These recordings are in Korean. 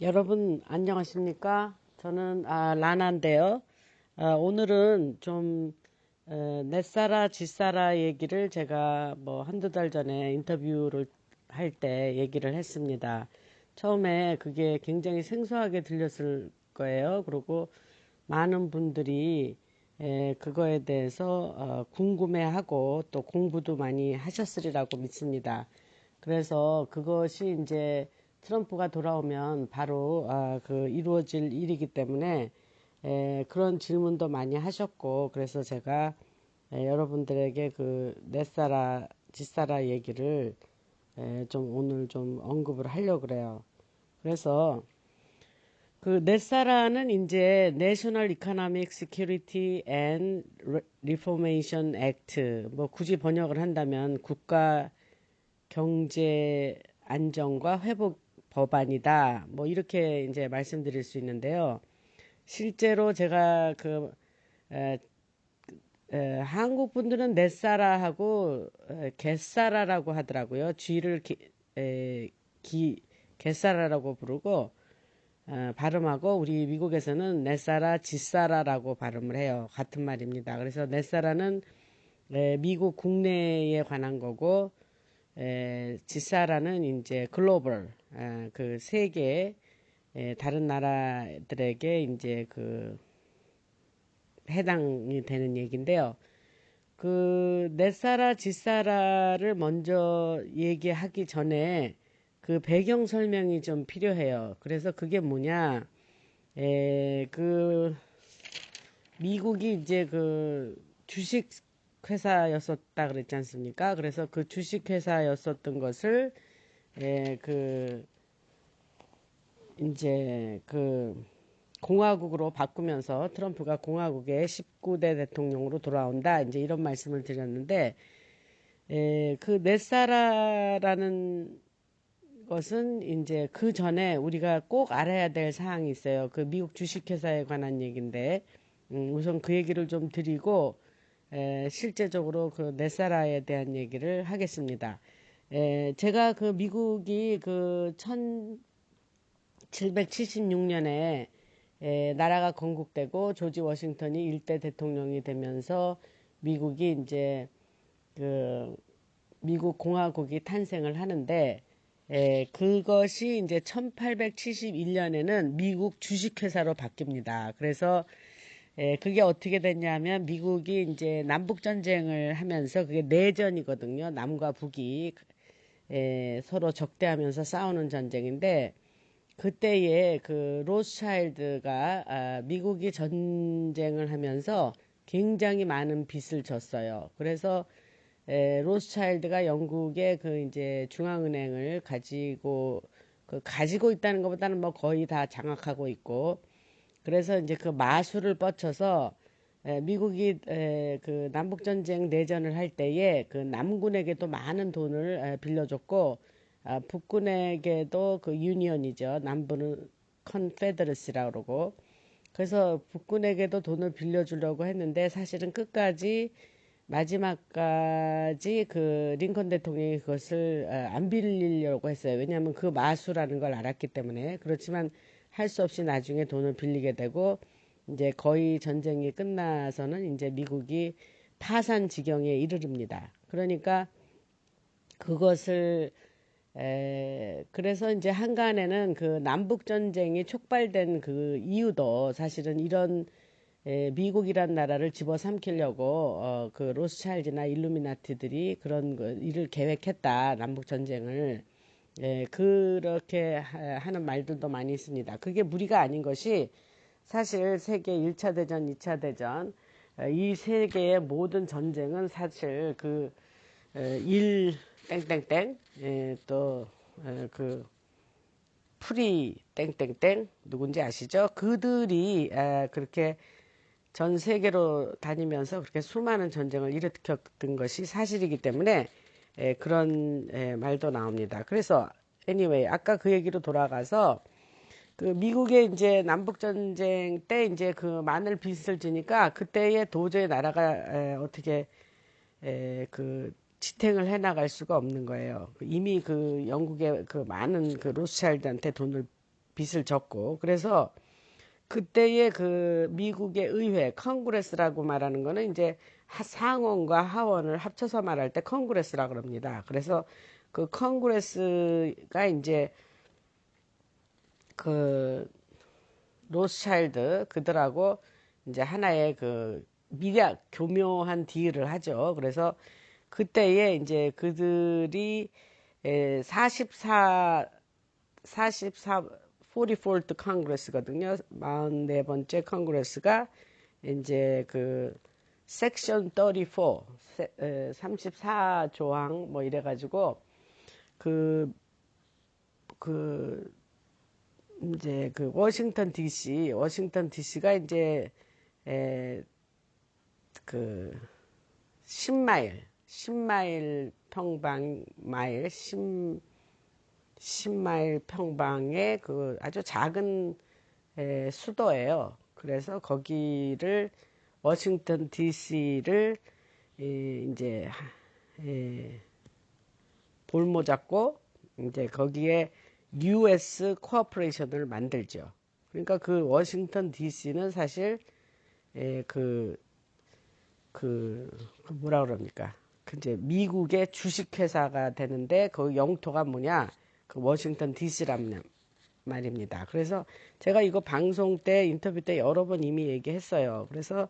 여러분 안녕하십니까? 저는 라나인데요. 오늘은 좀 넷사라 집사라 얘기를 제가 뭐 한두 달 전에 인터뷰를 할 때 얘기를 했습니다. 처음에 그게 굉장히 생소하게 들렸을 거예요. 그리고 많은 분들이 그거에 대해서 궁금해하고 또 공부도 많이 하셨으리라고 믿습니다. 그래서 그것이 이제 트럼프가 돌아오면 바로 그 이루어질 일이기 때문에 그런 질문도 많이 하셨고, 그래서 제가 여러분들에게 그 넷사라 집사라 얘기를 좀 오늘 좀 언급을 하려고 그래요. 그래서 그 넷사라는 이제 National Economic Security and Reformation Act, 뭐 굳이 번역을 한다면 국가 경제 안정과 회복 법안이다. 뭐 이렇게 이제 말씀드릴 수 있는데요. 실제로 제가 그 에, 한국 분들은 넷사라하고 겟사라라고 하더라고요. 쥐를 겟사라라고 부르고 발음하고, 우리 미국에서는 넷사라 짓사라라고 발음을 해요. 같은 말입니다. 그래서 넷사라는 미국 국내에 관한 거고, 지사라는 이제 글로벌, 그 세계 다른 나라들에게 이제 그 해당이 되는 얘기인데요. 그 넷사라 지사라를 먼저 얘기하기 전에 그 배경 설명이 좀 필요해요. 그래서 그게 뭐냐? 그 미국이 이제 그 주식 회사였었다 그랬지 않습니까? 그래서 그 주식 회사였었던 것을 그 이제 그 공화국으로 바꾸면서 트럼프가 공화국의 19대 대통령으로 돌아온다, 이제 이런 말씀을 드렸는데, 그 넷사라라는 것은 이제 그 전에 우리가 꼭 알아야 될 사항이 있어요. 그 미국 주식회사에 관한 얘기인데, 우선 그 얘기를 좀 드리고 실제적으로 그 넷사라에 대한 얘기를 하겠습니다. 제가 그 미국이 그 1776년에 나라가 건국되고 조지 워싱턴이 일대 대통령이 되면서 미국이 이제 그 미국 공화국이 탄생을 하는데, 그것이 이제 1871년에는 미국 주식회사로 바뀝니다. 그래서 그게 어떻게 됐냐면 미국이 이제 남북 전쟁을 하면서, 그게 내전이거든요. 남과 북이 서로 적대하면서 싸우는 전쟁인데, 그때에 그 로스차일드가 미국이 전쟁을 하면서 굉장히 많은 빚을 졌어요. 그래서 로스차일드가 영국의 그 이제 중앙은행을 가지고 있다는 것보다는 뭐 거의 다 장악하고 있고, 그래서 이제 그 마술을 뻗쳐서 미국이 그 남북전쟁 내전을 할 때에 그 남군에게도 많은 돈을 빌려줬고, 북군에게도 그 유니언이죠. 남부는 컨페더러시라고 그러고, 그래서 북군에게도 돈을 빌려주려고 했는데, 사실은 끝까지 마지막까지 그 링컨 대통령이 그것을 안 빌리려고 했어요. 왜냐하면 그 마수라는 걸 알았기 때문에. 그렇지만 할 수 없이 나중에 돈을 빌리게 되고, 이제 거의 전쟁이 끝나서는 이제 미국이 파산 지경에 이르릅니다. 그러니까 그것을 그래서 이제 한간에는 그 남북 전쟁이 촉발된 그 이유도 사실은 이런 미국이란 나라를 집어삼키려고 그 로스차일드나 일루미나티들이 그런 일을 계획했다, 남북 전쟁을. 그렇게 하는 말들도 많이 있습니다. 그게 무리가 아닌 것이, 사실 세계 1차 대전, 2차 대전, 이 세계의 모든 전쟁은 사실 그 일 땡땡땡, 또그 프리 땡땡땡, 누군지 아시죠? 그들이 그렇게 전 세계로 다니면서 그렇게 수많은 전쟁을 일으켰던 것이 사실이기 때문에 그런 말도 나옵니다. 그래서 anyway, 아까 그 얘기로 돌아가서 그 미국의 이제 남북 전쟁 때 이제 그 많은 빚을 지니까 그때에 도저히 나라가 어떻게 그 지탱을 해 나갈 수가 없는 거예요. 이미 그 영국의 그 많은 그 로스차일드한테 돈을 빚을 졌고, 그래서 그때의 그 미국의 의회, 컨그레스라고 말하는 거는 이제 상원과 하원을 합쳐서 말할 때 컨그레스라고 합니다. 그래서 그 컨그레스가 이제 그 로스차일드 그들하고 이제 하나의 그 미약 교묘한 딜을 하죠. 그래서 그때에 이제 그들이 44th 컨그레스거든요. 44번째 컨그레스가 이제 그 섹션 34, 34조항 뭐 이래가지고 그 이제 그 워싱턴 DC가 이제 그 10마일 평방 마일, 10마일 평방의 그 아주 작은 수도예요. 그래서 거기를 워싱턴 DC를 이제 볼모 잡고 이제 거기에 US 코퍼레이션을 만들죠. 그러니까 그 워싱턴 DC는 사실 뭐라 그럽니까? 그 이제 미국의 주식회사가 되는데 그 영토가 뭐냐? 그 워싱턴 DC란 말입니다. 그래서 제가 이거 방송 때 인터뷰 때 여러 번 이미 얘기했어요. 그래서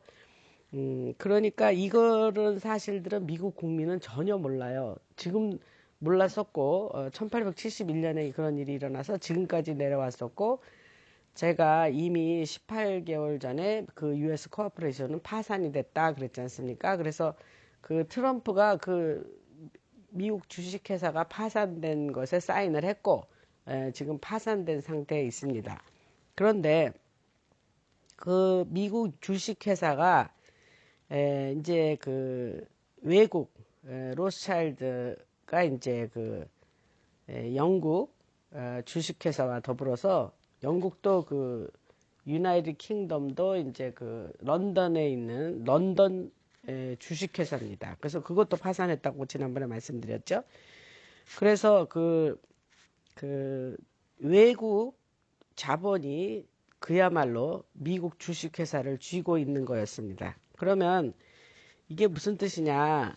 그러니까 이거는 사실들은 미국 국민은 전혀 몰라요. 지금 몰랐었고 1871년에 그런 일이 일어나서 지금까지 내려왔었고 제가 이미 18개월 전에 그 US 코퍼레이션은 파산이 됐다 그랬지 않습니까? 그래서 그 트럼프가 그 미국 주식회사가 파산된 것에 사인을 했고 지금 파산된 상태에 있습니다. 그런데 그 미국 주식회사가 이제 그 외국 로스차일드가 이제 그 영국 주식회사와 더불어서 영국도 그 유나이티드 킹덤도 이제 그 런던에 있는 런던 주식회사입니다. 그래서 그것도 파산했다고 지난번에 말씀드렸죠. 그래서 그 외국 자본이 그야말로 미국 주식회사를 쥐고 있는 거였습니다. 그러면 이게 무슨 뜻이냐?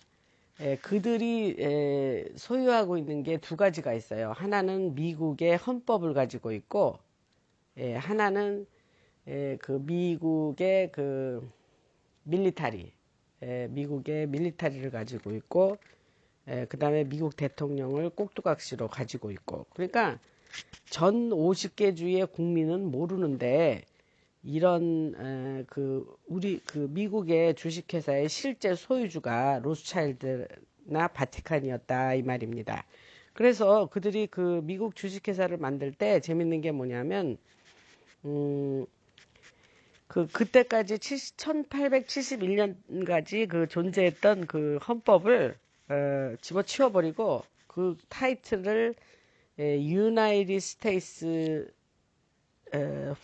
그들이 소유하고 있는 게 두 가지가 있어요. 하나는 미국의 헌법을 가지고 있고, 하나는 그 미국의 그 미국의 밀리타리를 가지고 있고, 그 다음에 미국 대통령을 꼭두각시로 가지고 있고. 그러니까 전 50개 주의 국민은 모르는데 이런 우리 그 미국의 주식회사의 실제 소유주가 로스차일드나 바티칸이었다 이 말입니다. 그래서 그들이 그 미국 주식회사를 만들 때 재밌는 게 뭐냐면 그때까지 1871년까지 그 존재했던 그 헌법을 집어치워버리고 그 타이틀을 유나이티드 스테이츠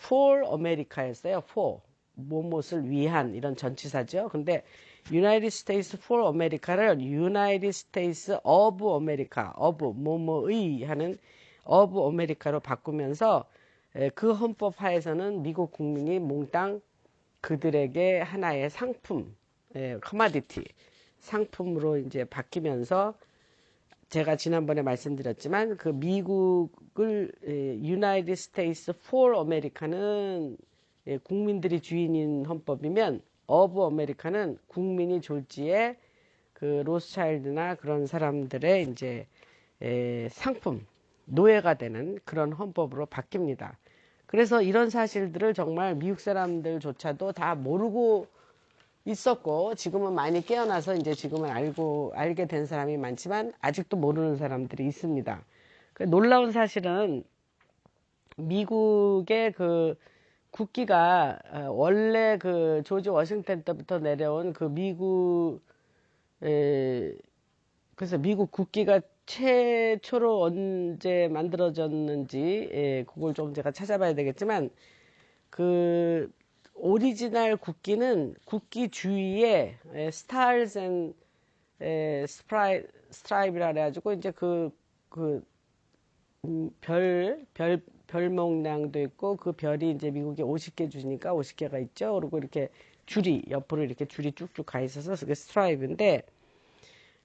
for America였어요. for 무엇을 위한 이런 전치사죠. 근데 United States for America를 United States of America, of 뭐뭐의 하는 of America로 바꾸면서 그 헌법 하에서는 미국 국민이 몽땅 그들에게 하나의 상품, 커머디티 상품으로 이제 바뀌면서 제가 지난번에 말씀드렸지만 그 미국을 유나이티드 스테이츠 for 아메리카는 국민들이 주인인 헌법이면 of 아메리카는 국민이 졸지에 그 로스차일드나 그런 사람들의 이제 상품 노예가 되는 그런 헌법으로 바뀝니다. 그래서 이런 사실들을 정말 미국 사람들조차도 다 모르고 있었고 지금은 많이 깨어나서 이제 지금은 알게 된 사람이 많지만 아직도 모르는 사람들이 있습니다. 놀라운 사실은 미국의 그 국기가 원래 그 조지 워싱턴 때부터 내려온 그 그래서 미국 국기가 최초로 언제 만들어졌는지 그걸 좀 제가 찾아봐야 되겠지만 그 오리지널 국기는 국기 주위에 스타일즈 앤 스트라이브라 그래가지고 이제 별 별 모양도 있고 그 별이 이제 미국에 50개 주니까 50개가 있죠. 그리고 이렇게 줄이 옆으로 이렇게 줄이 쭉쭉 가 있어서 그게 스트라이브인데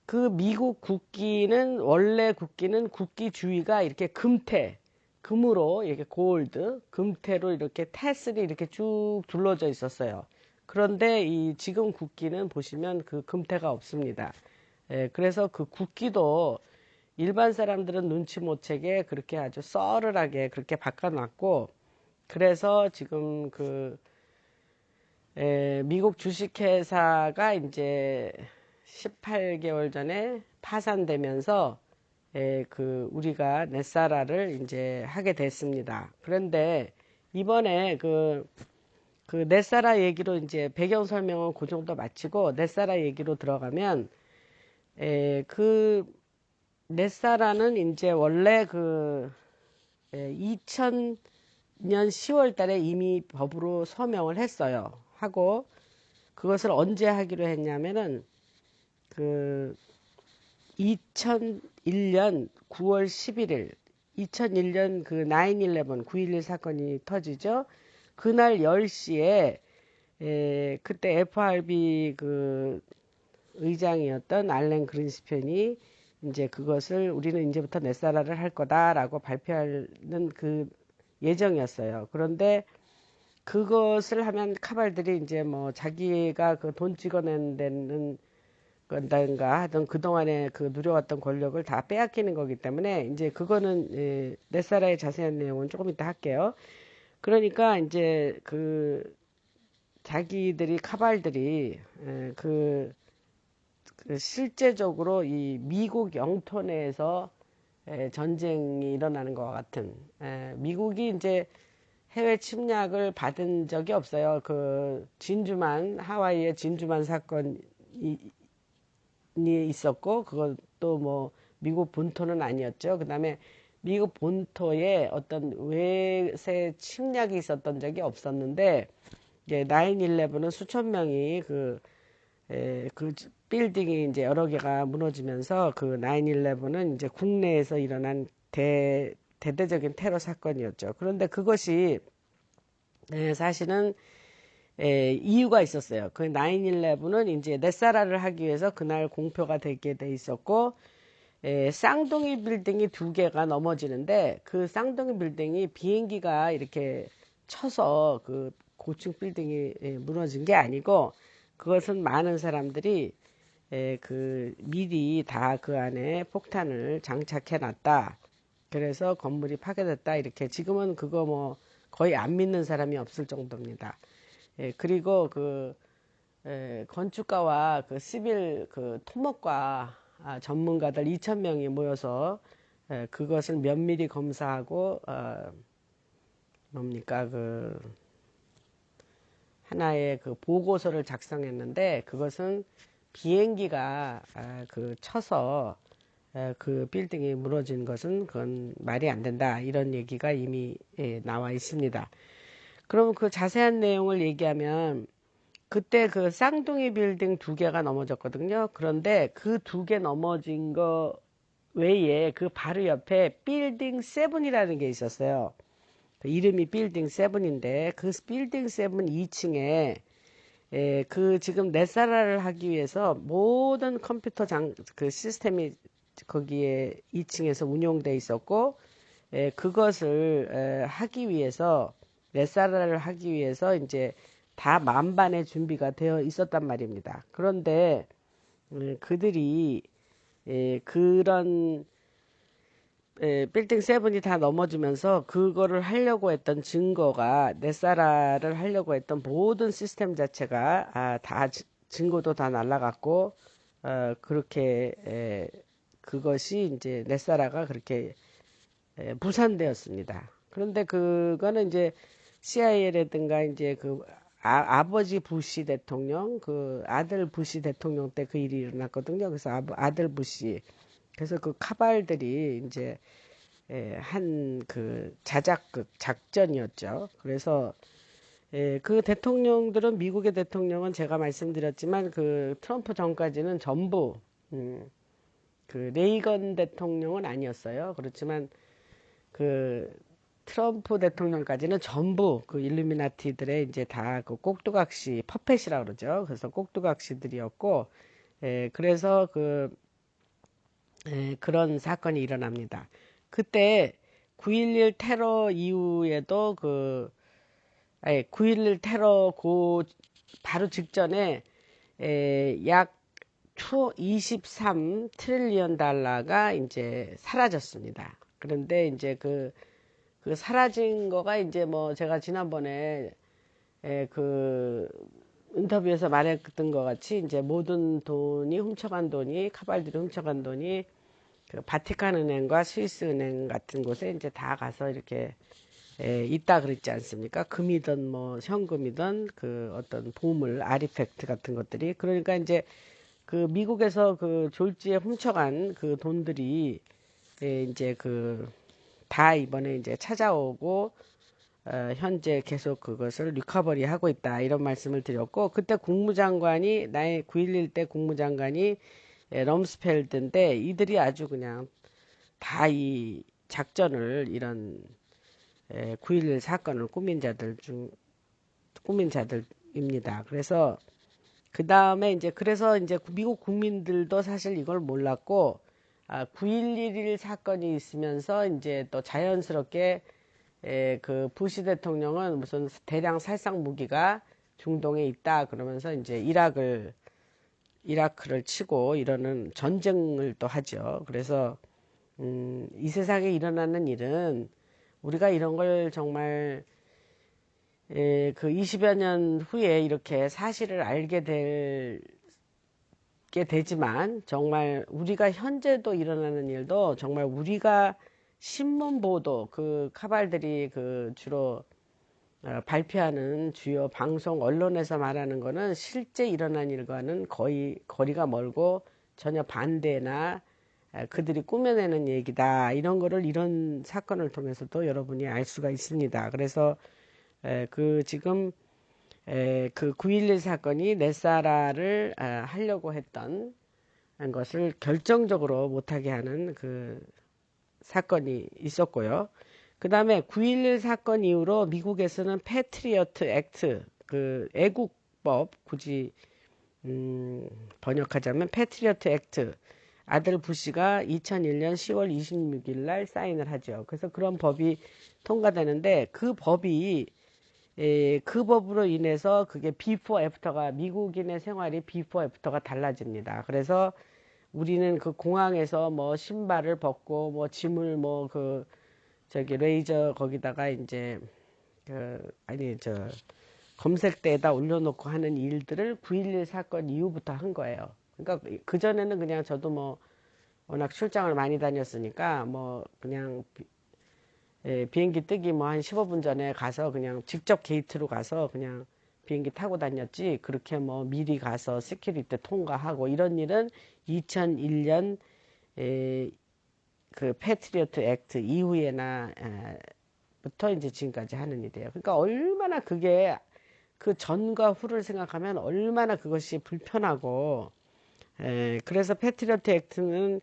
그 미국 국기는 원래 국기는 국기 주위가 이렇게 금태 금으로 이렇게 골드 금태로 이렇게 태슬이 이렇게 쭉 둘러져 있었어요. 그런데 이 지금 국기는 보시면 그 금태가 없습니다. 예, 그래서 그 국기도 일반 사람들은 눈치 못 채게 그렇게 아주 썰을하게 그렇게 바꿔놨고 그래서 지금 그 미국 주식회사가 이제 18개월 전에 파산되면서 그 우리가 넷사라를 이제 하게 됐습니다. 그런데 이번에 그 넷사라 얘기로 이제 배경 설명은 그 정도 마치고 넷사라 얘기로 들어가면 그 넷사라는 이제 원래 그 2000년 10월 달에 이미 법으로 서명을 했어요. 하고 그것을 언제 하기로 했냐면은 그 2001년 9월 11일 2001년 그 9/11 9.11 사건이 터지죠. 그날 10시에 그때 FRB 그 의장이었던 알렌 그린스팬이 이제 그것을 우리는 이제부터 넷사라를 할 거다라고 발표하는 그 예정이었어요. 그런데 그것을 하면 카발들이 이제 뭐 자기가 그 돈 찍어낸 데는 건단가 하던 그동안에 그 누려왔던 권력을 다 빼앗기는 거기 때문에 이제 그거는 넷사라의 자세한 내용은 조금 이따 할게요. 그러니까 이제 그 자기들이 카발들이 그 실제적으로 이 미국 영토 내에서 전쟁이 일어나는 것과 같은 미국이 이제 해외 침략을 받은 적이 없어요. 그 진주만 하와이의 진주만 사건이 있었고 그것도 뭐 미국 본토는 아니었죠. 그다음에 미국 본토에 어떤 외세 침략이 있었던 적이 없었는데 이제 9/11은 수천 명이 그 빌딩이 이제 여러 개가 무너지면서 그 9/11은 이제 국내에서 일어난 대대적인 테러 사건이었죠. 그런데 그것이 사실은 이유가 있었어요. 그 9/11은 이제 넷사라를 하기 위해서 그날 공표가 되게 돼 있었고 쌍둥이 빌딩이 두 개가 넘어지는데 그 쌍둥이 빌딩이 비행기가 이렇게 쳐서 그 고층 빌딩이 무너진 게 아니고 그것은 많은 사람들이 그 미리 다 그 안에 폭탄을 장착해 놨다. 그래서 건물이 파괴됐다. 이렇게 지금은 그거 뭐 거의 안 믿는 사람이 없을 정도입니다. 그리고 그 건축가와 그 시빌 그 토목과 전문가들 2,000명이 모여서 그것을 면밀히 검사하고 뭡니까 그 하나의 그 보고서를 작성했는데 그것은 비행기가 그 쳐서 그 빌딩이 무너진 것은 그건 말이 안 된다 이런 얘기가 이미 나와 있습니다. 그럼 그 자세한 내용을 얘기하면 그때 그 쌍둥이 빌딩 두 개가 넘어졌거든요. 그런데 그 두 개 넘어진 거 외에 그 바로 옆에 빌딩 7이라는 게 있었어요. 그 이름이 빌딩 7인데 그 빌딩 7 2층에 그 지금 넷사라를 하기 위해서 모든 컴퓨터 그 시스템이 거기에 2층에서 운용돼 있었고 그것을 하기 위해서 넷사라를 하기 위해서 이제 다 만반의 준비가 되어 있었단 말입니다. 그런데 그들이 그런 빌딩 7이 다 넘어지면서 그거를 하려고 했던 증거가 넷사라를 하려고 했던 모든 시스템 자체가 다 증거도 다 날라갔고 그렇게 그것이 이제 넷사라가 그렇게 무산되었습니다. 그런데 그거는 이제 CIA라든가 이제 그 아버지 부시 대통령, 그 아들 부시 대통령 때 그 일이 일어났거든요. 그래서 아들 부시. 그래서 그 카발들이 이제 한 그 자작극 작전이었죠. 그래서 그 대통령들은 미국의 대통령은 제가 말씀드렸지만 그 트럼프 전까지는 전부 그 레이건 대통령은 아니었어요. 그렇지만 그 트럼프 대통령까지는 전부 그 일루미나티들의 이제 다 그 꼭두각시 퍼펫이라 그러죠. 그래서 꼭두각시들이었고, 그래서 그런 사건이 일어납니다. 그때 9.11 테러 이후에도 9.11 테러 바로 직전에 약 23 트릴리언 달러가 이제 사라졌습니다. 그런데 이제 그 사라진 거가 이제 뭐 제가 지난번에 그 인터뷰에서 말했던 것 같이 이제 모든 돈이 훔쳐간 돈이 카발들이 훔쳐간 돈이 그 바티칸 은행과 스위스 은행 같은 곳에 이제 다 가서 이렇게 있다 그랬지 않습니까? 금이든 뭐 현금이든 그 어떤 보물, 아리팩트 같은 것들이 그러니까 이제 그 미국에서 그 졸지에 훔쳐간 그 돈들이 이제 다 이번에 이제 찾아오고 현재 계속 그것을 리커버리 하고 있다 이런 말씀을 드렸고 그때 국무장관이 나의 9.11 때 국무장관이 럼스펠드인데 이들이 아주 그냥 다 이 작전을 이런 9.11 사건을 꾸민 자들입니다. 그래서 그 다음에 이제 그래서 이제 미국 국민들도 사실 이걸 몰랐고 9.11 사건이 있으면서 이제 또 자연스럽게 그 부시 대통령은 무슨 대량 살상 무기가 중동에 있다 그러면서 이제 이라크를 치고 이러는 전쟁을 또 하죠. 그래서 이 세상에 일어나는 일은 우리가 이런 걸 정말 그 20여 년 후에 이렇게 사실을 알게 되지만 정말 우리가 현재도 일어나는 일도 정말 우리가 신문 보도 그 카발들이 그 주로 발표하는 주요 방송 언론에서 말하는 거는 실제 일어난 일과는 거의 거리가 멀고 전혀 반대나 그들이 꾸며내는 얘기다 이런 거를 이런 사건을 통해서도 여러분이 알 수가 있습니다. 그래서 지금 그 9.11 사건이 넷사라를 하려고 했던 것을 결정적으로 못하게 하는 그 사건이 있었고요. 그 다음에 9.11 사건 이후로 미국에서는 패트리어트 액트, 그 애국법, 굳이 번역하자면 패트리어트 액트, 아들 부시가 2001년 10월 26일 날 사인을 하죠. 그래서 그런 법이 통과되는데 그 법으로 인해서 그게 비포 애프터가 미국인의 생활이 비포 애프터가 달라집니다. 그래서 우리는 그 공항에서 뭐 신발을 벗고 뭐 짐을 뭐 저기 레이저 거기다가 이제 검색대에다 올려놓고 하는 일들을 9.11 사건 이후부터 한 거예요. 그러니까 그전에는 그냥 저도 뭐 워낙 출장을 많이 다녔으니까 뭐 그냥 비행기 뜨기 뭐 한 15분 전에 가서 그냥 직접 게이트로 가서 그냥 비행기 타고 다녔지 그렇게 뭐 미리 가서 시큐리티 통과하고 이런 일은 2001년 그 패트리어트 액트 이후에나 부터 이제 지금까지 하는 일이에요. 그러니까 얼마나 그게 그 전과 후를 생각하면 얼마나 그것이 불편하고 그래서 패트리어트 액트는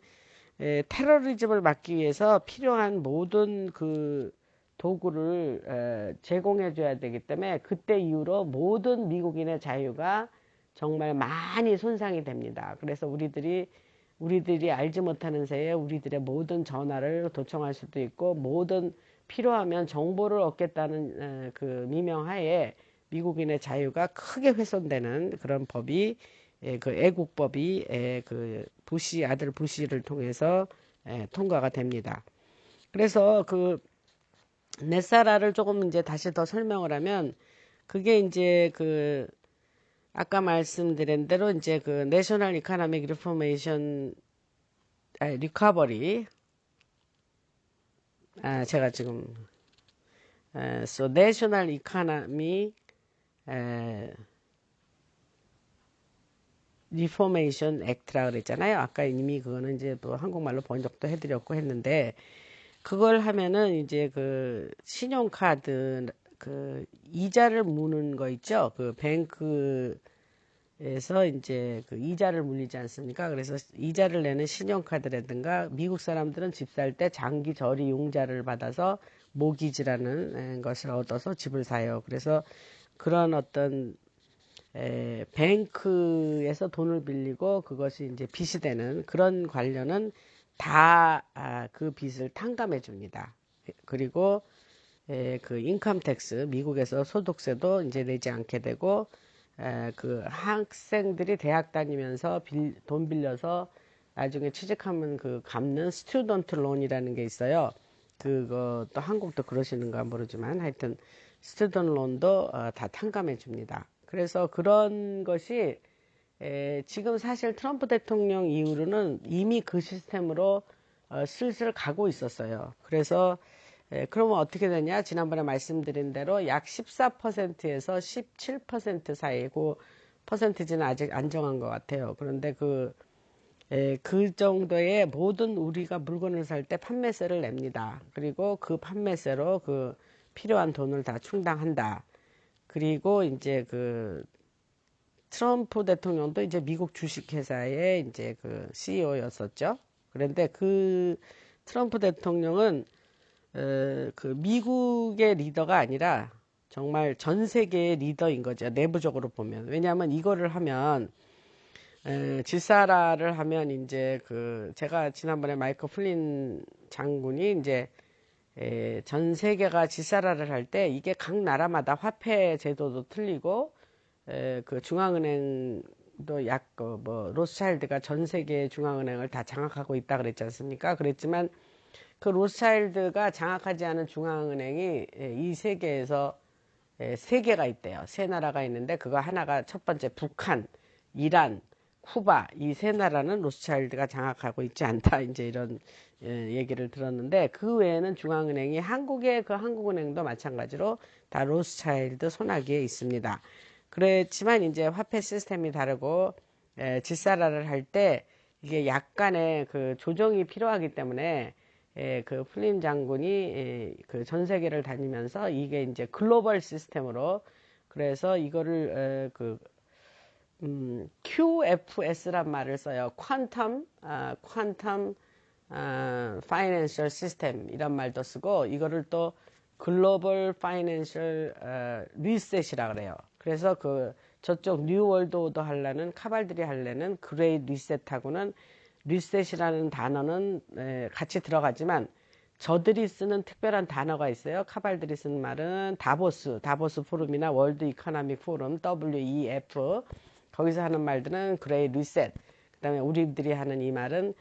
테러리즘을 막기 위해서 필요한 모든 그 도구를 제공해 줘야 되기 때문에 그때 이후로 모든 미국인의 자유가 정말 많이 손상이 됩니다. 그래서 우리들이 알지 못하는 새에 우리들의 모든 전화를 도청할 수도 있고 모든 필요하면 정보를 얻겠다는 그 미명하에 미국인의 자유가 크게 훼손되는 그런 법이 그 애국법이 그 부시 아들 부시를 통해서 통과가 됩니다. 그래서 그 넷사라를 조금 이제 다시 더 설명을 하면 그게 이제 그 아까 말씀드린 대로 이제 그 내셔널 이코노믹 리포메이션 리커버리 제가 지금 so 내셔널 이코노미 리포메이션 액트라 그랬잖아요. 아까 이미 그거는 이제 또 한국말로 번역도 해드렸고 했는데 그걸 하면은 이제 그 신용카드 그 이자를 무는 거 있죠. 그 뱅크에서 이제 그 이자를 물리지 않습니까? 그래서 이자를 내는 신용카드라든가 미국 사람들은 집 살 때 장기 저리 융자를 받아서 모기지라는 것을 얻어서 집을 사요. 그래서 그런 어떤 뱅크에서 돈을 빌리고 그것이 이제 빚이 되는 그런 관련은 다 그 빚을 탕감해 줍니다. 그리고 그 인컴 텍스 미국에서 소득세도 이제 내지 않게 되고 그 학생들이 대학 다니면서 돈 빌려서 나중에 취직하면 그 갚는 스튜던트 론이라는 게 있어요. 그것도 한국도 그러시는가 모르지만 하여튼 스튜던트 론도 다 탕감해 줍니다. 그래서 그런 것이 지금 사실 트럼프 대통령 이후로는 이미 그 시스템으로 슬슬 가고 있었어요. 그래서 그러면 어떻게 되냐? 지난번에 말씀드린 대로 약 14%에서 17% 사이고 퍼센티지는 아직 안 정한 것 같아요. 그런데 그 정도의 모든 우리가 물건을 살 때 판매세를 냅니다. 그리고 그 판매세로 그 필요한 돈을 다 충당한다. 그리고 이제 그 트럼프 대통령도 이제 미국 주식회사의 이제 그 CEO였었죠. 그런데 그 트럼프 대통령은 그 미국의 리더가 아니라 정말 전 세계의 리더인 거죠. 내부적으로 보면. 왜냐하면 이거를 하면 질사라를 하면 이제 그 제가 지난번에 마이클 플린 장군이 이제 전 세계가 질사라를 할 때 이게 각 나라마다 화폐 제도도 틀리고 그 중앙은행도 뭐 로스차일드가 전 세계 중앙은행을 다 장악하고 있다 그랬지 않습니까? 그랬지만 그 로스차일드가 장악하지 않은 중앙은행이 이 세계에서 세 개가 있대요. 세 나라가 있는데 그거 하나가 첫 번째 북한, 이란, 쿠바 이 세 나라는 로스차일드가 장악하고 있지 않다. 이제 이런 얘기를 들었는데 그 외에는 중앙은행이 한국의 그 한국은행도 마찬가지로 다 로스차일드 손아귀에 있습니다. 그렇지만 이제 화폐 시스템이 다르고 질사라를 할 때 이게 약간의 그 조정이 필요하기 때문에 그 플린 장군이 그 전 세계를 다니면서 이게 이제 글로벌 시스템으로 그래서 이거를 QFS란 말을 써요. 퀀텀 파이낸셜 시스템 이런 말도 쓰고 이거를 또 글로벌 파이낸셜 리셋이라 그래요. 그래서 그 저쪽 뉴 월드 오더 하려는 카발들이 하려는 그레이 리셋하고는 리셋이라는 단어는 같이 들어가지만 저들이 쓰는 특별한 단어가 있어요. 카발들이 쓰는 말은 다보스 포럼이나 월드 이코노믹 포럼 WEF 거기서 하는 말들은 그레이 리셋 그 다음에 우리들이 하는 이 말은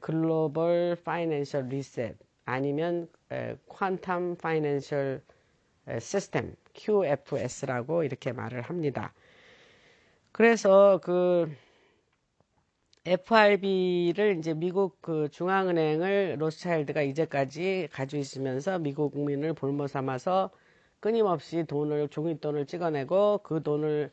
글로벌 파이낸셜 리셋 아니면 퀀텀 파이낸셜 시스템 QFS라고 이렇게 말을 합니다. 그래서 그 FRB를 이제 미국 그 중앙은행을 로스차일드가 이제까지 가지고 있으면서 미국 국민을 볼모 삼아서 끊임없이 종이돈을 찍어내고 그 돈을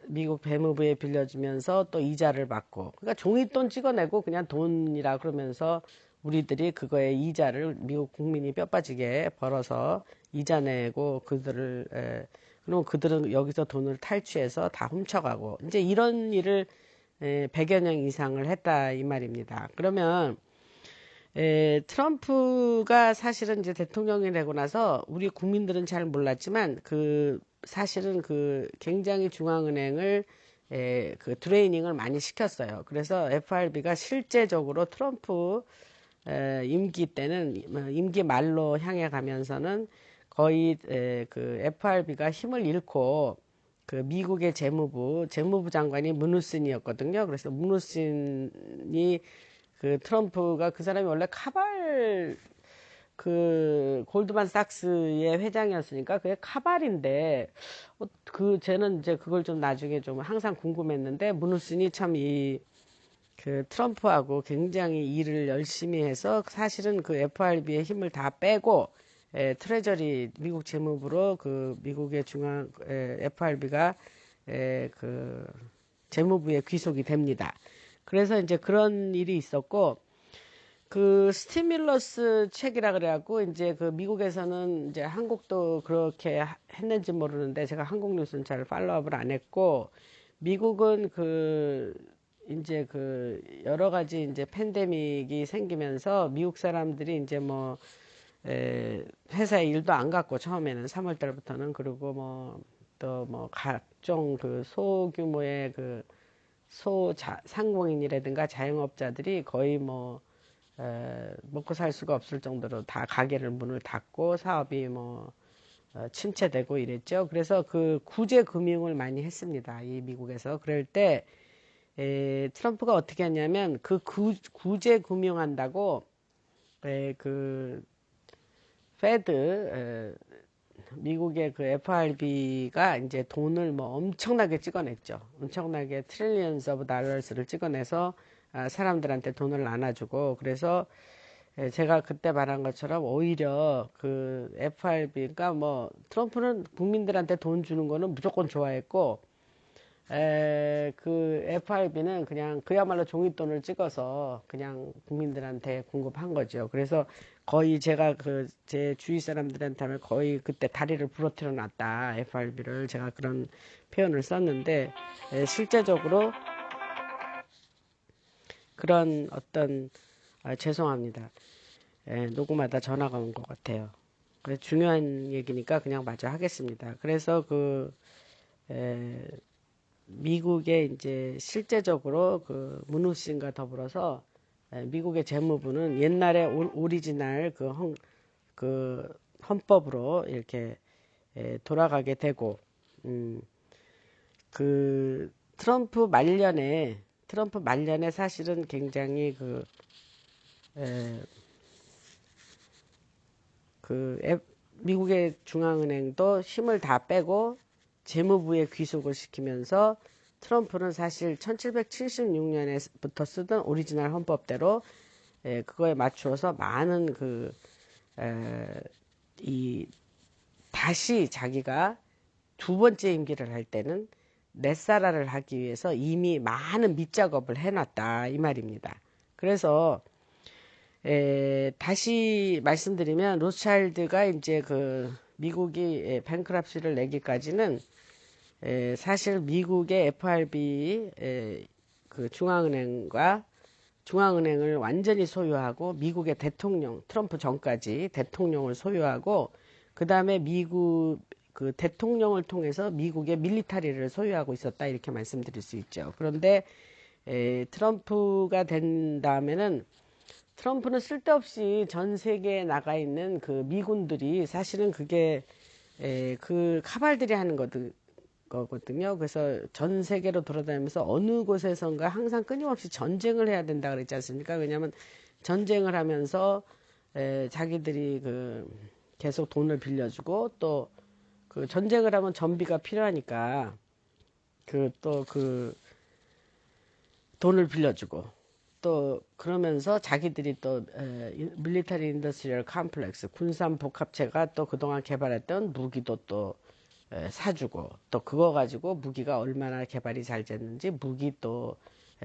미국 배무부에 빌려주면서 또 이자를 받고 그러니까 종이돈 찍어내고 그냥 돈이라 그러면서 우리들이 그거에 이자를 미국 국민이 뼈 빠지게 벌어서 이자 내고 그럼 그들은 여기서 돈을 탈취해서 다 훔쳐가고 이제 이런 일을 100여 년 이상을 했다 이 말입니다. 그러면 트럼프가 사실은 이제 대통령이 되고 나서 우리 국민들은 잘 몰랐지만 사실은 굉장히 중앙은행을 그 트레이닝을 많이 시켰어요. 그래서 FRB가 실제적으로 트럼프 임기 때는 임기 말로 향해 가면서는 거의 그 FRB가 힘을 잃고 그 미국의 재무부 장관이 문우신이었거든요. 그래서 문우신이 그 트럼프가 그 사람이 원래 골드만삭스의 회장이었으니까 그게 카발인데 쟤는 이제 그걸 좀 나중에 좀 항상 궁금했는데 문우신이 참 그 트럼프하고 굉장히 일을 열심히 해서 사실은 그 FRB의 힘을 다 빼고 트레저리 미국 재무부로 그 미국의 FRB가 그 재무부에 귀속이 됩니다. 그래서 이제 그런 일이 있었고 그 스티뮬러스 책이라 그래갖고 이제 그 미국에서는 이제 한국도 그렇게 했는지 모르는데 제가 한국 뉴스는 잘 팔로우업을 안 했고 미국은 이제 여러 가지 이제 팬데믹이 생기면서 미국 사람들이 이제 뭐 회사에 일도 안 갔고 처음에는 3월 달부터는. 그리고 뭐 또 뭐 각종 그 소규모의 그 상공인이라든가 자영업자들이 거의 뭐 먹고 살 수가 없을 정도로 다 가게를 문을 닫고 사업이 뭐 침체되고 이랬죠. 그래서 그 구제 금융을 많이 했습니다. 이 미국에서. 그럴 때 트럼프가 어떻게 했냐면 그 구제 금융한다고 그 페드 미국의 그 FRB가 이제 돈을 뭐 엄청나게 찍어냈죠. 엄청나게 트릴리언스 오브 달러스를 찍어내서 사람들한테 돈을 나눠주고. 그래서 제가 그때 말한 것처럼 오히려 그 FRB가 뭐 트럼프는 국민들한테 돈 주는 거는 무조건 좋아했고 그 FRB는 그냥 그야말로 종잇돈을 찍어서 그냥 국민들한테 공급한 거죠. 그래서 거의 제가 그 제 주위 사람들한테 하면 거의 그때 다리를 부러뜨려 놨다. FRB를 제가 그런 표현을 썼는데 실제적으로 그런 어떤 죄송합니다. 녹음하다 전화가 온 것 같아요. 그래서 중요한 얘기니까 그냥 마저 하겠습니다. 그래서 그 미국의 이제 실제적으로 그 문후신과 더불어서 미국의 재무부는 옛날에 오리지널 그 헌법으로 이렇게 돌아가게 되고 그 트럼프 말년에 사실은 굉장히 미국의 중앙은행도 힘을 다 빼고 재무부에 귀속을 시키면서 트럼프는 사실 1776년에부터 쓰던 오리지널 헌법대로 그거에 맞추어서 많은 다시 자기가 두 번째 임기를 할 때는 넷사라를 하기 위해서 이미 많은 밑작업을 해놨다 이 말입니다. 그래서 다시 말씀드리면 로스차일드가 이제 그 미국이 뱅크럽시를 내기까지는 사실 미국의 FRB 그 중앙은행을 완전히 소유하고 미국의 대통령 트럼프 전까지 대통령을 소유하고 그 다음에 미국 그 대통령을 통해서 미국의 밀리터리를 소유하고 있었다 이렇게 말씀드릴 수 있죠. 그런데 트럼프가 된 다음에는 트럼프는 쓸데없이 전 세계에 나가 있는 그 미군들이 사실은 그게 그 카발들이 하는 거거든요. 그래서 전 세계로 돌아다니면서 어느 곳에선가 항상 끊임없이 전쟁을 해야 된다 그랬지 않습니까? 왜냐하면 전쟁을 하면서 자기들이 그 계속 돈을 빌려주고 또 그 전쟁을 하면 전비가 필요하니까 그 돈을 빌려주고 또 그러면서 자기들이 또 밀리터리 인더스트리얼 컴플렉스 군산 복합체가 또 그동안 개발했던 무기도 또 사주고 또 그거 가지고 무기가 얼마나 개발이 잘 됐는지 무기 또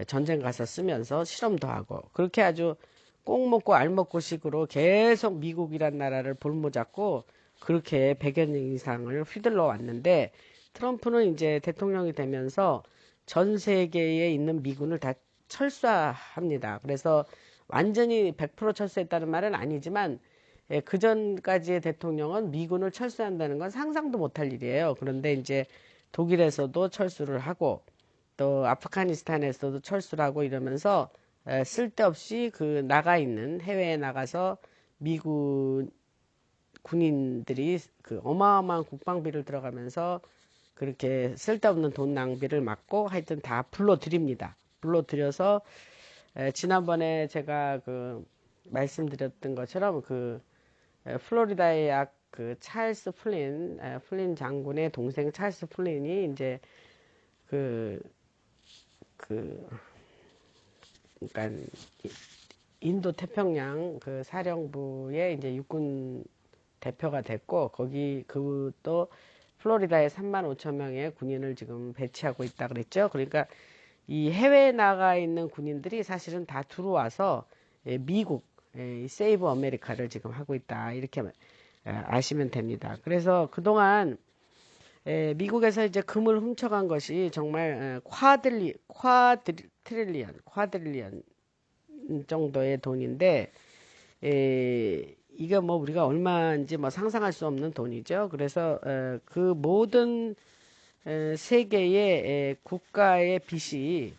전쟁 가서 쓰면서 실험도 하고 그렇게 아주 꼭 먹고 알 먹고 식으로 계속 미국이란 나라를 볼모잡고 그렇게 100여 년 이상을 휘둘러 왔는데 트럼프는 이제 대통령이 되면서 전 세계에 있는 미군을 다 철수합니다. 그래서 완전히 100% 철수했다는 말은 아니지만 그 전까지의 대통령은 미군을 철수한다는 건 상상도 못할 일이에요. 그런데 이제 독일에서도 철수를 하고 또 아프가니스탄에서도 철수를 하고 이러면서 쓸데없이 그 나가 있는 해외에 나가서 미군 군인들이 그 어마어마한 국방비를 들어가면서 그렇게 쓸데없는 돈 낭비를 막고 하여튼 다 불러드립니다. 불러들여서 지난번에 제가 그 말씀드렸던 것처럼 그 플로리다의 그 찰스 플린 장군의 동생 찰스 플린이 이제 그러니까 인도 태평양 그 사령부의 이제 육군 대표가 됐고 거기 그것도 플로리다에 3만 5천 명의 군인을 지금 배치하고 있다 그랬죠. 그러니까 이 해외에 나가 있는 군인들이 사실은 다 들어와서 미국 세이브 아메리카를 지금 하고 있다 이렇게 아시면 됩니다. 그래서 그동안 미국에서 이제 금을 훔쳐간 것이 정말 쿼드릴리언 정도의 돈인데 이게 뭐 우리가 얼마인지 뭐 상상할 수 없는 돈이죠. 그래서 그 모든 세계의 국가의 빚이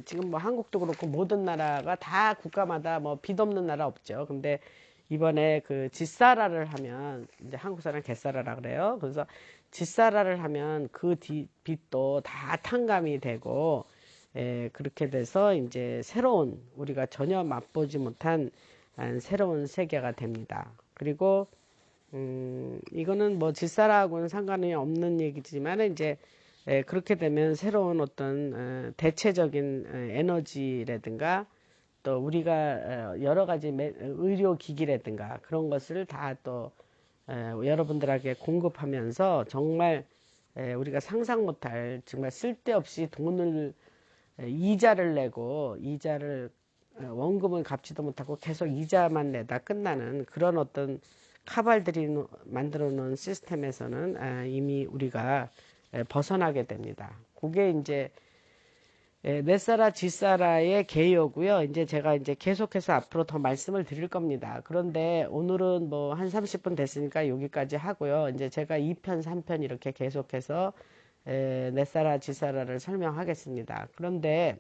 지금 뭐 한국도 그렇고 모든 나라가 다 국가마다 뭐 빚 없는 나라 없죠. 근데 이번에 그 집사라를 하면 이제 한국 사람 갯사라라 그래요. 그래서 집사라를 하면 그 빚도 다 탕감이 되고 그렇게 돼서 이제 새로운 우리가 전혀 맛보지 못한 새로운 세계가 됩니다. 그리고 이거는 뭐 집사라하고는 상관이 없는 얘기지만 이제 그렇게 되면 새로운 어떤 대체적인 에너지라든가 또 우리가 여러 가지 의료기기라든가 그런 것을 다 또 여러분들에게 공급하면서 정말 우리가 상상 못할 정말 쓸데없이 돈을 이자를 내고 이자를 원금을 갚지도 못하고 계속 이자만 내다 끝나는 그런 어떤 카발들이 만들어 놓은 시스템에서는 이미 우리가 벗어나게 됩니다. 그게 이제 넷사라 지사라의 개요고요. 이제 제가 이제 계속해서 앞으로 더 말씀을 드릴 겁니다. 그런데 오늘은 뭐 한 30분 됐으니까 여기까지 하고요. 이제 제가 2편, 3편 이렇게 계속해서 넷사라 지사라를 설명하겠습니다. 그런데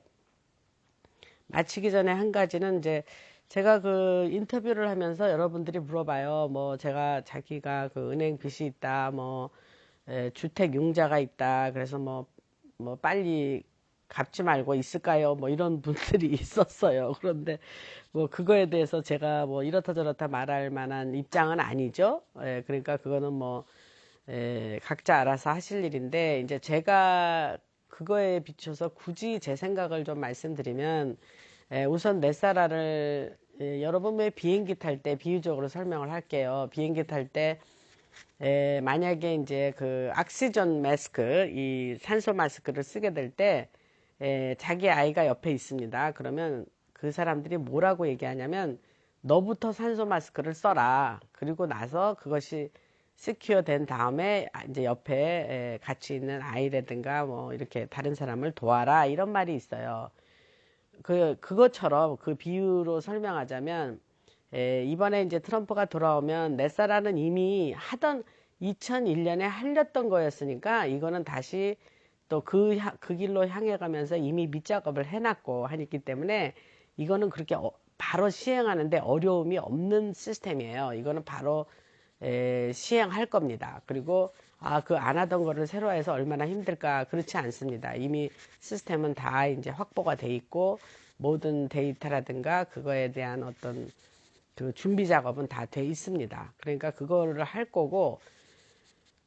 마치기 전에 한 가지는 이제 제가 그 인터뷰를 하면서 여러분들이 물어봐요. 뭐 제가 자기가 그 은행 빚이 있다, 뭐 주택 융자가 있다. 그래서 뭐 빨리 갚지 말고 있을까요? 뭐 이런 분들이 있었어요. 그런데 뭐 그거에 대해서 제가 뭐 이렇다 저렇다 말할 만한 입장은 아니죠. 그러니까 그거는 뭐 각자 알아서 하실 일인데 이제 제가 그거에 비춰서 굳이 제 생각을 좀 말씀드리면 우선 넷사라를 여러분 왜 비행기 탈 때 비유적으로 설명을 할게요. 비행기 탈 때 만약에 이제 그 악시전 마스크, 이 산소 마스크를 쓰게 될 때 자기 아이가 옆에 있습니다. 그러면 그 사람들이 뭐라고 얘기하냐면 너부터 산소 마스크를 써라. 그리고 나서 그것이 시큐어 된 다음에 이제 옆에 같이 있는 아이라든가 뭐 이렇게 다른 사람을 도와라. 이런 말이 있어요. 그것처럼 그 비유로 설명하자면 이번에 이제 트럼프가 돌아오면 넷사라는 이미 하던 2001년에 할렸던 거였으니까 이거는 다시 또 그 길로 향해 가면서 이미 밑작업을 해놨고 하기 때문에 이거는 그렇게 바로 시행하는데 어려움이 없는 시스템이에요. 이거는 바로 시행할 겁니다. 그리고 그 안 하던 거를 새로 해서 얼마나 힘들까? 그렇지 않습니다. 이미 시스템은 다 이제 확보가 돼 있고 모든 데이터라든가 그거에 대한 어떤 그 준비 작업은 다 돼 있습니다. 그러니까 그거를 할 거고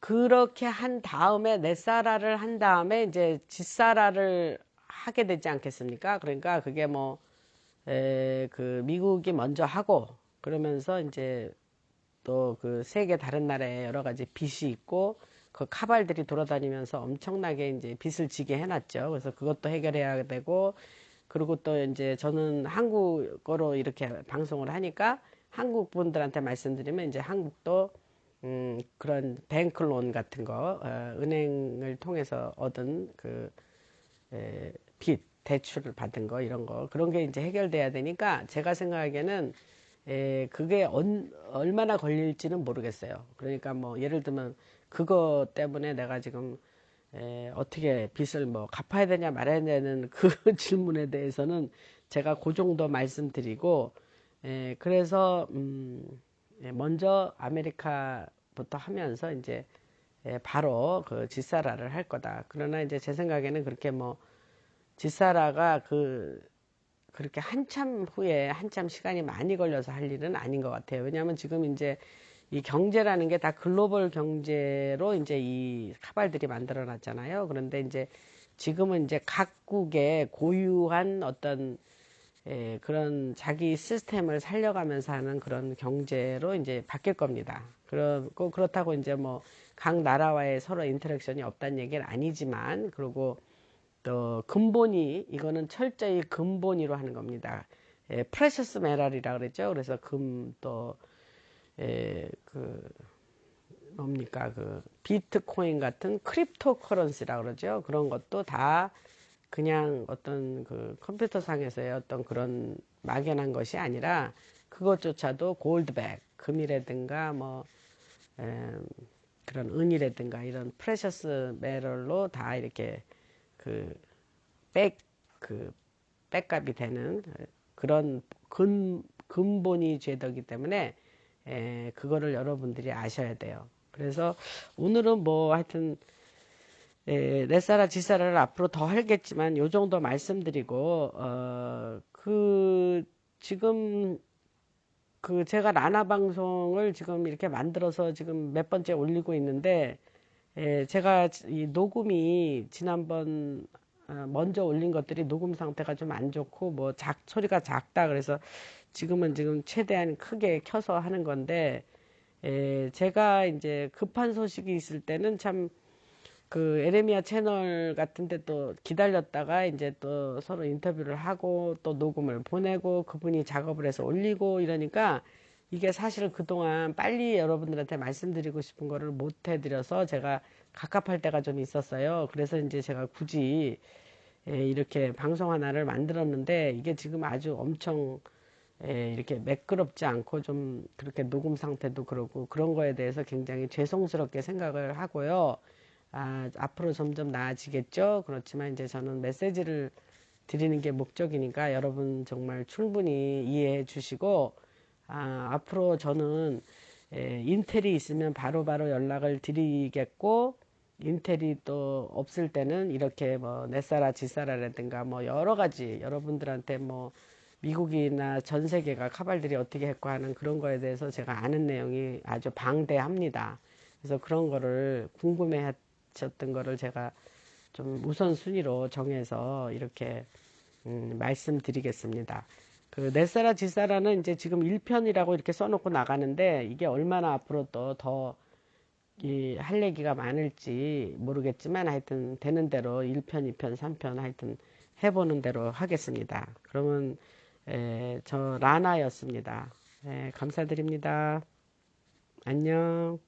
그렇게 한 다음에 넷사라를 한 다음에 이제 집사라를 하게 되지 않겠습니까? 그러니까 그게 뭐 그 미국이 먼저 하고 그러면서 이제 또 그 세계 다른 나라에 여러 가지 빚이 있고 그 카발들이 돌아다니면서 엄청나게 이제 빚을 지게 해놨죠. 그래서 그것도 해결해야 되고 그리고 또 이제 저는 한국어로 이렇게 방송을 하니까 한국 분들한테 말씀드리면 이제 한국도 그런 뱅클론 같은 거 은행을 통해서 얻은 그 빚 대출을 받은 거 이런 거 그런 게 이제 해결돼야 되니까 제가 생각하기에는 그게 얼마나 걸릴지는 모르겠어요. 그러니까 뭐 예를 들면 그거 때문에 내가 지금 어떻게 빚을 뭐 갚아야 되냐 말아야 되는 그 질문에 대해서는 제가 그 정도 말씀드리고 그래서 먼저 아메리카부터 하면서 이제 바로 그 집사라를 할 거다. 그러나 이제 제 생각에는 그렇게 뭐 집사라가 그렇게 한참 후에 한참 시간이 많이 걸려서 할 일은 아닌 것 같아요. 왜냐하면 지금 이제 이 경제라는 게 다 글로벌 경제로 이제 이 카발들이 만들어 놨잖아요. 그런데 이제 지금은 이제 각국의 고유한 어떤 그런 자기 시스템을 살려가면서 하는 그런 경제로 이제 바뀔 겁니다. 그렇다고 이제 뭐 각 나라와의 서로 인터랙션이 없다는 얘기는 아니지만, 그리고 또 근본이, 이거는 철저히 근본이로 하는 겁니다. 프레셔스 메탈이라 그랬죠. 그래서 뭡니까, 그 비트코인 같은 크립토 커런시라 그러죠. 그런 것도 다 그냥 어떤 그 컴퓨터 상에서의 어떤 그런 막연한 것이 아니라 그것조차도 골드백, 금이라든가 뭐 에, 그런 은이라든가 이런 프레셔스 메럴로 다 이렇게 그 백, 그 백값이 되는 그런 근본이 죄더기 때문에 그거를 여러분들이 아셔야 돼요. 그래서 오늘은 뭐 하여튼 넷사라 지사라를 앞으로 더 하겠지만 요 정도 말씀드리고 지금 제가 라나 방송을 지금 이렇게 만들어서 지금 몇 번째 올리고 있는데 제가 이 녹음이 지난번 먼저 올린 것들이 녹음 상태가 좀 안 좋고 뭐 소리가 작다 그래서 지금 최대한 크게 켜서 하는 건데 제가 이제 급한 소식이 있을 때는 참 그 에레미야 채널 같은데 또 기다렸다가 이제 또 서로 인터뷰를 하고 또 녹음을 보내고 그분이 작업을 해서 올리고 이러니까 이게 사실 그동안 빨리 여러분들한테 말씀드리고 싶은 거를 못 해드려서 제가 갑갑할 때가 좀 있었어요. 그래서 이제 제가 굳이 이렇게 방송 하나를 만들었는데 이게 지금 아주 엄청 이렇게 매끄럽지 않고 좀 그렇게 녹음 상태도 그러고 그런 거에 대해서 굉장히 죄송스럽게 생각을 하고요. 앞으로 점점 나아지겠죠. 그렇지만 이제 저는 메시지를 드리는 게 목적이니까 여러분 정말 충분히 이해해 주시고 앞으로 저는 인텔이 있으면 바로바로 연락을 드리겠고 인텔이 또 없을 때는 이렇게 뭐 넷사라 지사라라든가 뭐 여러 가지 여러분들한테 뭐 미국이나 전 세계가 카발들이 어떻게 했고 하는 그런 거에 대해서 제가 아는 내용이 아주 방대합니다. 그래서 그런 거를 궁금해 하셨던 거를 제가 좀 우선순위로 정해서 이렇게 말씀드리겠습니다. 그 넷사라 지사라는 이제 지금 1편이라고 이렇게 써놓고 나가는데 이게 얼마나 앞으로 또 더 할 얘기가 많을지 모르겠지만 하여튼 되는 대로 1편, 2편, 3편 하여튼 해보는 대로 하겠습니다. 그러면 저 라나였습니다. 감사드립니다. 안녕.